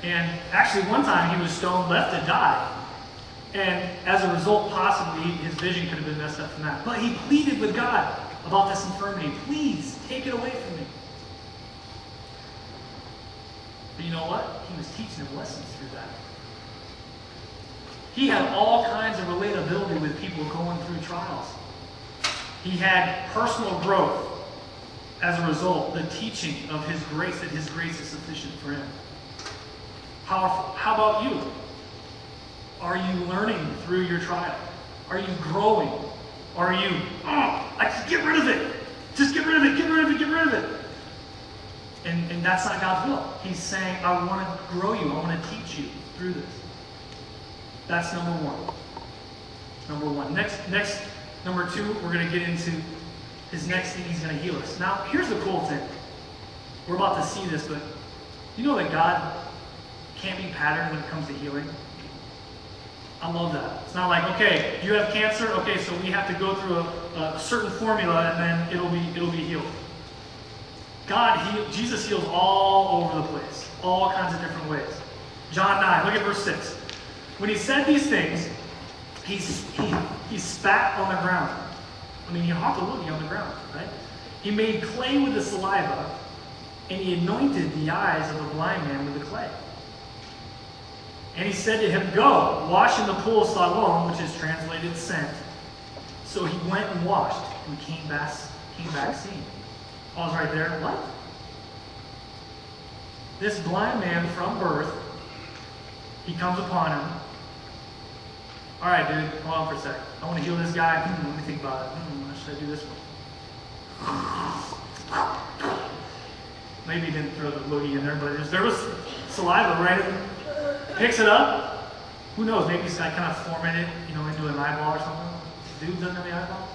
And actually, one time he was stoned, left to die. And as a result, possibly, his vision could have been messed up from that. But he pleaded with God about this infirmity. Please, take it away from me. But you know what? He was teaching him lessons through that. He had all kinds of relatability with people going through trials. He had personal growth as a result, the teaching of his grace, that his grace is sufficient for him. Powerful. How about you? Are you learning through your trial? Are you growing? Are you, I just get rid of it. Just get rid of it, get rid of it, get rid of it. And that's not God's will. He's saying, I want to grow you. I want to teach you through this. That's number one. Number one. Next, number two, we're going to get into his next thing. He's going to heal us. Now, here's the cool thing. We're about to see this, but you know that God can't be patterned when it comes to healing? I love that. It's not like, okay, you have cancer, okay, so we have to go through a certain formula and then it'll be healed. Jesus heals all over the place, all kinds of different ways. John 9, look at verse 6. When he said these things, he spat on the ground. I mean, he hopped a loogie on the ground, right? He made clay with the saliva, and he anointed the eyes of the blind man with the clay. And he said to him, go, wash in the pool of Siloam, which is translated sent. So he went and washed and came back seeing. Pause right there. What? This blind man from birth, he comes upon him. All right, dude, hold on for a sec. I want to heal this guy. Let me think about it. Should I do this one? Maybe he didn't throw the loogie in there, but there was saliva right in. Picks it up. Who knows? Maybe this guy kind of formatted it, into an eyeball or something. Dude doesn't have the eyeball.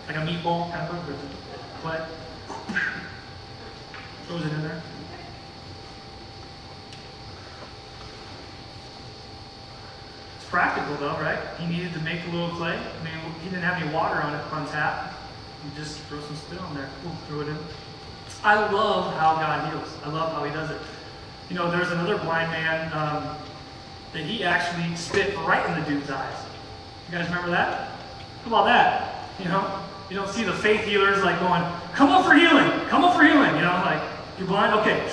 Like a meatball kind of thing. But throws it in there. It's practical though, right? He needed to make a little clay. I mean, he didn't have any water on tap. He just throw some spit on there. Boom, throw it in. I love how God heals. I love how he does it. There's another blind man that he actually spit right in the dude's eyes. You guys remember that? How about that? You don't see the faith healers like going, come up for healing, come up for healing. Like, you're blind? Okay.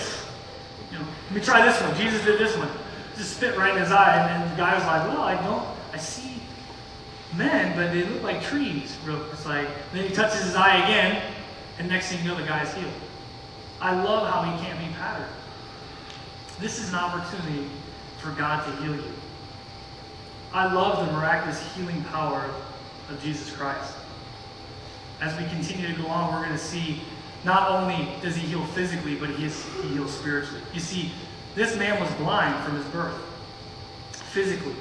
Let me try this one. Jesus did this one. Just spit right in his eye. And the guy was like, well, I see men, but they look like trees. It's like, then he touches his eye again, and next thing you know, the guy's healed. I love how he can't be patterned. This is an opportunity for God to heal you. I love the miraculous healing power of Jesus Christ. As we continue to go on, we're going to see not only does he heal physically, but he heals spiritually. You see, this man was blind from his birth, physically.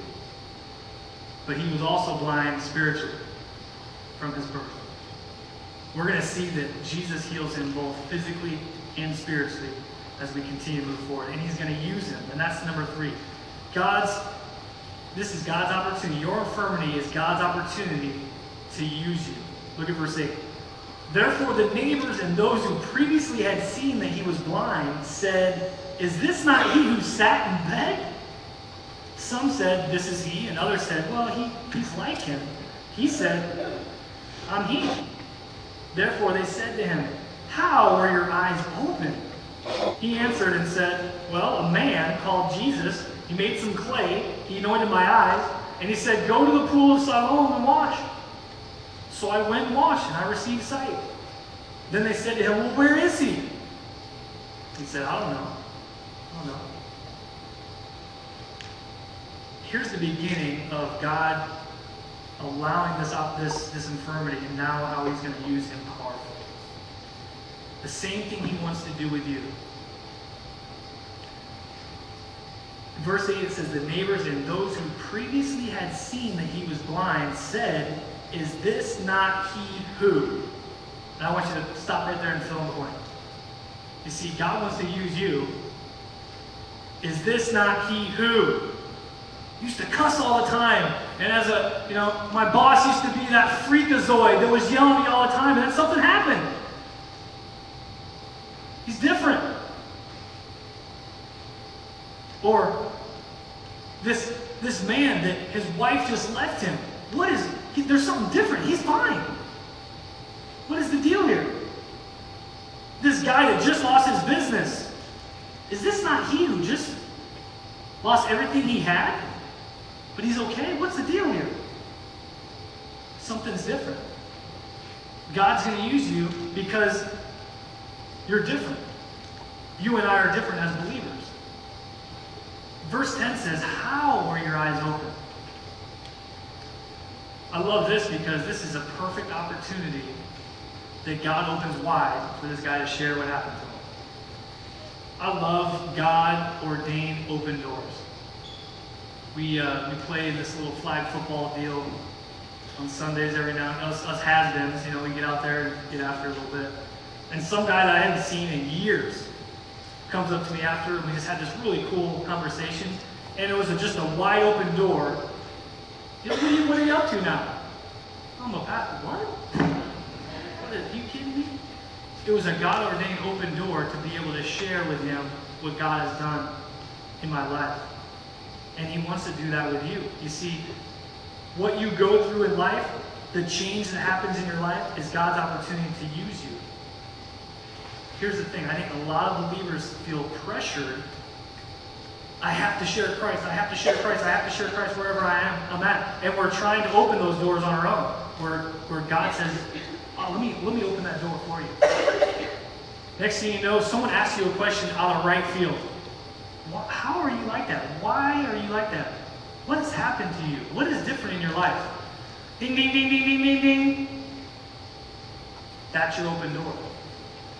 But he was also blind spiritually from his birth. We're going to see that Jesus heals him both physically and spiritually as we continue to move forward. And he's going to use him. And that's number 3. This is God's opportunity. Your infirmity is God's opportunity to use you. Look at verse 8. Therefore the neighbors and those who previously had seen that he was blind said, is this not he who sat and begged? Some said, this is he. And others said, well, he's like him. He said, I'm he. Therefore they said to him, how were your eyes opened? He answered and said, well, a man called Jesus, he made some clay, he anointed my eyes, and he said, go to the pool of Siloam and wash. So I went and washed, and I received sight. Then they said to him, well, where is he? He said, I don't know. Here's the beginning of God allowing this infirmity, and now how he's going to use him powerfully. The same thing he wants to do with you. In verse 8 it says, the neighbors and those who previously had seen that he was blind said, is this not he who? And I want you to stop right there and fill in the blank. You see, God wants to use you. Is this not he who? Used to cuss all the time. And as my boss used to be that freakazoid that was yelling at me all the time, and then something happened. He's different. Or this man that his wife just left him. There's something different. He's fine. What is the deal here? This guy that just lost his business. Is this not he who just lost everything he had? But he's okay? What's the deal here? Something's different. God's going to use you because you're different. You and I are different as believers. Verse 10 says, how were your eyes open? I love this because this is a perfect opportunity that God opens wide for this guy to share what happened to him. I love God-ordained open doors. We play this little flag football deal on Sundays every now and then. Us has-beens, we get out there and get after it a little bit. And some guy that I hadn't seen in years comes up to me after, and we just had this really cool conversation. And it was just a wide open door. What are you up to now? I'm a pastor. What? Are you kidding me? It was a God-ordained open door to be able to share with him what God has done in my life. And he wants to do that with you. You see, what you go through in life, the change that happens in your life, is God's opportunity to use you. Here's the thing. I think a lot of believers feel pressured. I have to share Christ. I have to share Christ. I have to share Christ wherever I'm at. And we're trying to open those doors on our own. Where God says, let me open that door for you. Next thing you know, someone asks you a question out of right field. How are you like that? Why are you like that? What has happened to you? What is different in your life? Ding, ding, ding, ding, ding, ding, ding. That's your open door.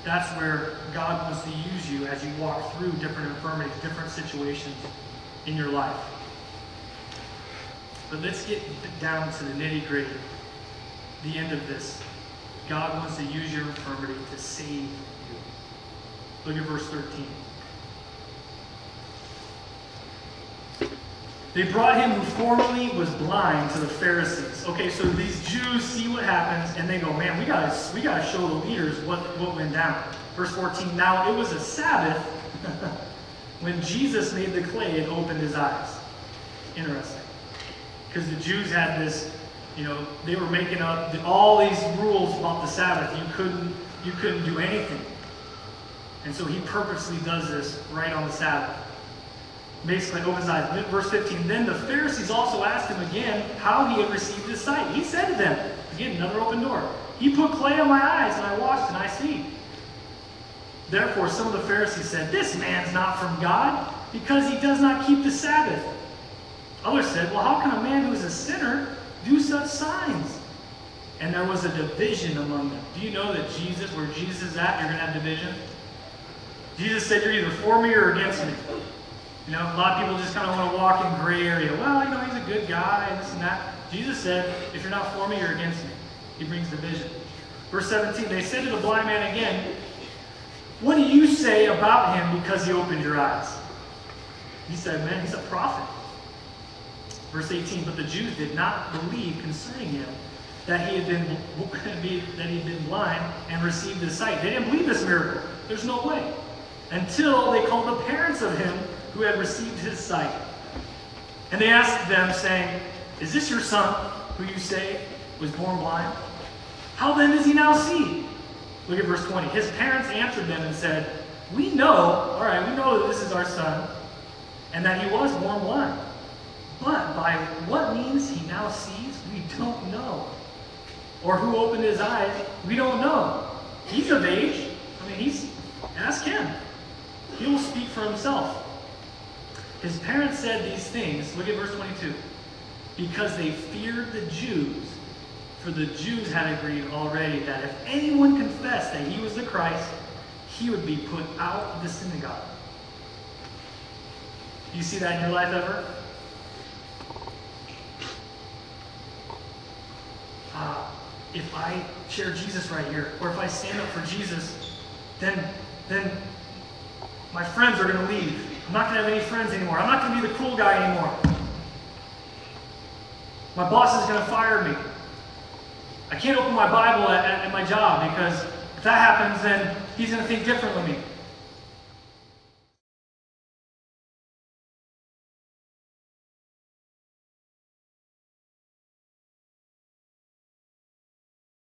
That's where God wants to use you as you walk through different infirmities, different situations in your life. But let's get down to the nitty-gritty, the end of this. God wants to use your infirmity to save you. Look at verse 13. They brought him who formerly was blind to the Pharisees. Okay, so these Jews see what happens and they go, man, we gotta show the leaders what went down. Verse 14, now it was a Sabbath when Jesus made the clay and opened his eyes. Interesting. Because the Jews had this, they were making up all these rules about the Sabbath. You couldn't do anything. And so he purposely does this right on the Sabbath. Basically opens his eyes. Verse 15, then the Pharisees also asked him again how he had received his sight. He said to them, again, another open door, he put clay on my eyes, and I washed, and I see. Therefore, some of the Pharisees said, this man's not from God, because he does not keep the Sabbath. Others said, well, how can a man who is a sinner do such signs? And there was a division among them. Do you know that where Jesus is at, you're going to have division? Jesus said, you're either for me or against me. A lot of people just kind of want to walk in gray area. Well, he's a good guy, and this and that. Jesus said, if you're not for me, you're against me. He brings division. Verse 17, they said to the blind man again, what do you say about him because he opened your eyes? He said, man, he's a prophet. Verse 18, but the Jews did not believe concerning him that he had been blind and received his sight. They didn't believe this miracle. There's no way. Until they called the parents of him who had received his sight. And they asked them, saying, is this your son, who you say was born blind? How then does he now see? Look at verse 20. His parents answered them and said, we know that this is our son, and that he was born blind. But by what means he now sees, we don't know. Or who opened his eyes, we don't know. He's of age. Ask him. He will speak for himself. His parents said these things, look at verse 22, because they feared the Jews, for the Jews had agreed already that if anyone confessed that he was the Christ, he would be put out of the synagogue. Do you see that in your life ever? If I share Jesus right here, or if I stand up for Jesus, then my friends are going to leave. I'm not going to have any friends anymore. I'm not going to be the cool guy anymore. My boss is going to fire me. I can't open my Bible at my job because if that happens, then he's going to think differently of me.